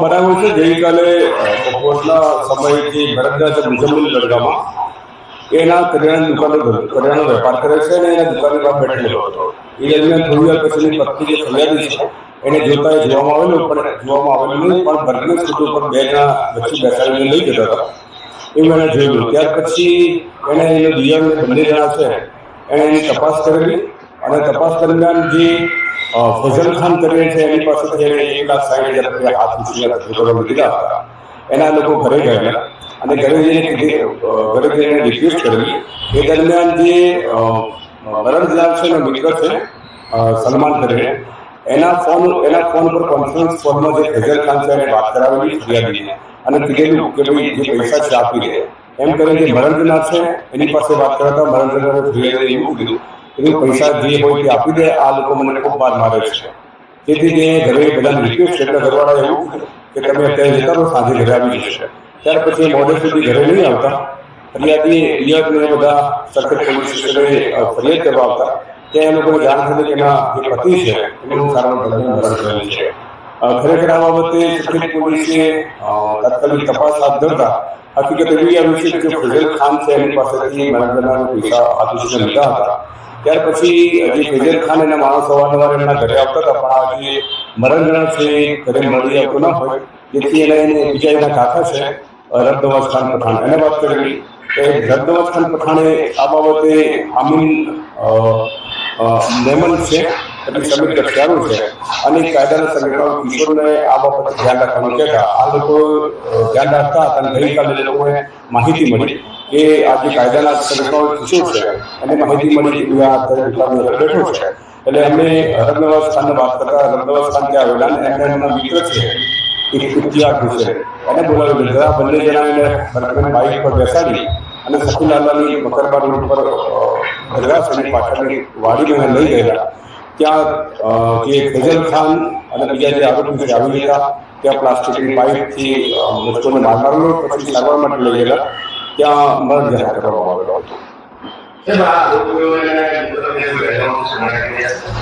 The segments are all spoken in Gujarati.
બરાબર છે. ગઈકાલે બપોરના સમયથી ભરતરાજ મુજમ્મિલ દરગાહમાં એના કરિયાણાનો વેપાર કરે છે અને એના દુકાનની બહાર બેઠેલો હતો. એ દરમિયાન થોડી વાર પછી એની પત્ની જે ફરિયાદી છે એને જોવામાં આવેલું નહીં, પણ બર્ગની સ્કૂટર ઉપર બે જણા વચ્ચે બેસાડીને લઈ જતા હતા એવું એને જોયેલું. ત્યાર પછી એને એનો દિયર બંને જણા છે એણે એની તપાસ કરેલી અને તપાસ દરમિયાન જે ફઝલ ખાન કરીને છે એની પાસેથી એને 1,60,000 રૂપિયા હાથ ઉછીના લીધા હતા. એના લોકો ઘરે ગયેલા અને ઘરે જઈને રિક્વેસ્ટ કરેલી. એ દરમિયાન જે ભરતલાલ છે એનો મિત્ર છે સલમાન કરીને એના ફોન પર કોન્ફરન્સ કોલમાં જે ફઝલ ખાન છે એને વાત કરાવેલી ફરિયાદીને અને કીધેલું કે ભાઈ જે પૈસા છે આપી દે એમ કરીને જે મરણનાથ છે એની પાસે વાત કરાતા મરણનાથે ફરિયાદીને એવું કીધું કે પૈસા જે હોય તે આપી દે, આ લોકો મને ખૂબ માર મારે છે. તેથી તે ઘરે બધાને રિક્વેસ્ટ એટલે ઘરવાળા એવું કે તમે અત્યારે જતા રહો, સાંજે ઘરે આવી જશે. ત્યાર પછી મોડે સુધી ઘરે નહીં આવતા ફરિયાદી રિયાદને બધા સખત પોલીસ સ્ટેશને ફરિયાદ કરવા આવતા ત્યાં એ લોકોને જાણ થતી કે એના જે પતિ છે એનું સારવાર દરમિયાન મરણ થયેલ છે. ખરેખર આ બાબતે સખત પોલીસે તાત્કાલિક તપાસ હાથ ધરતા હકીકત એવી આવી છે કે ફઝલ ખાન છે એની પાસેથી મરણના પૈસા હાથ ઉછીના લીધા હતા. ત્યાર પછી જે ફઝલ ખાન એના માણસો અવારનવાર એમના ઘરે આવતા હતા, પણ આ જે મરણના છે ઘરે મળી આવતો ન હોય જેથી એને બીજા એના કાકા છે રબનવાજ ખાન પઠાણ એને વાત કરેલી. રબનવાજ ખાન પઠાણે આ બાબતે આમીન મેમન છે એટલે સમિત ગઠિયારો છે અને કાયદાના સંગઠનો કિશોરને આ બાબતે ધ્યાન રાખવાનું કહેતા આ લોકો ધ્યાન રાખતા હતા. અને ગઈકાલે લોકોને માહિતી મળી કે આ જે કાયદાના સંગઠનો કિશોર છે અને માહિતી મળી કે આ બેઠો છે એટલે એમને રબનવાજ ખાનને વાત કરતા રબનવાજ ખાન ત્યાં આવેલા અને એમના મિત્ર છે એને બોલાવી લીધા. બંને જણા એને બાઇક પર બેસાડી અને સખીલાલાની મકરબા રોડ પર દરગાહ પાછળની વાડીમાં લઈ ગયેલા. ત્યાં જે ફઝલ ખાન અને બીજા જે આરોપી આવી ગયા ત્યાં પ્લાસ્ટિકની પાઇપથી મૃતકોને માર મારેલો, પછી સારવાર માટે લઈ ગયેલા. ત્યાં મરણ જાહેર કરવામાં આવેલો હતો.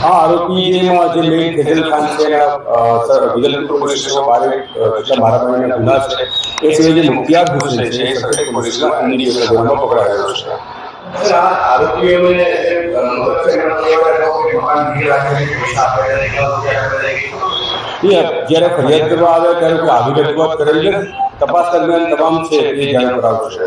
હા, આરોપી જેમાં જે મેઇન ફઝલ ખાન છે વિજલપુર પોલીસ સ્ટેશનમાં મારામારીના ગુના છે એ સિવાય જે મુખ્તિયાર હુસેન છે એ સખત પોલીસના ઇન્ડિવિજ્યુઅલ ગુનામાં પકડાયેલો છે. જ્યારે ફરિયાદ કરવા આવે ત્યારે આવી રજૂઆત કરેલી નથી. તપાસ દરમિયાન તમામ છે એ જાણ કરાવશે.